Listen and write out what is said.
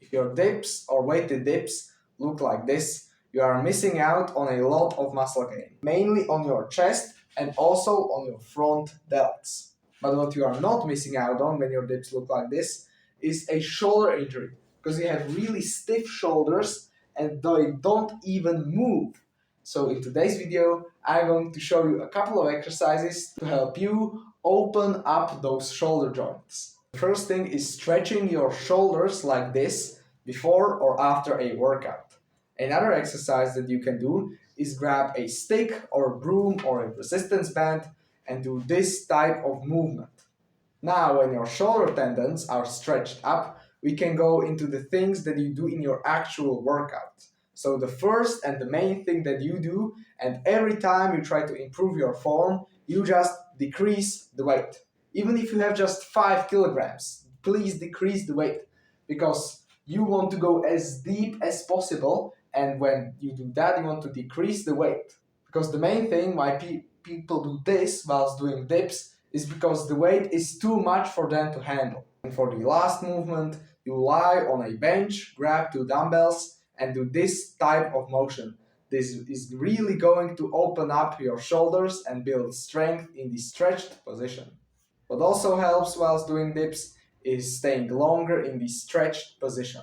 If your dips or weighted dips look like this, you are missing out on a lot of muscle gain, mainly on your chest and also on your front delts. But what you are not missing out on when your dips look like this is a shoulder injury, because you have really stiff shoulders and they don't even move. So in today's video, I'm going to show you a couple of exercises to help you open up those shoulder joints. The first thing is stretching your shoulders like this before or after a workout. Another exercise that you can do is grab a stick or a broom or a resistance band and do this type of movement. Now, when your shoulder tendons are stretched up, we can go into the things that you do in your actual workout. So the first and the main thing that you do, and every time you try to improve your form, you just decrease the weight. Even if you have just 5 kilograms, please decrease the weight, because you want to go as deep as possible, and when you do that, you want to decrease the weight. Because the main thing why people do this whilst doing dips is because the weight is too much for them to handle. And for the last movement, you lie on a bench, grab 2 dumbbells, and do this type of motion. This is really going to open up your shoulders and build strength in the stretched position. What also helps whilst doing dips is staying longer in the stretched position.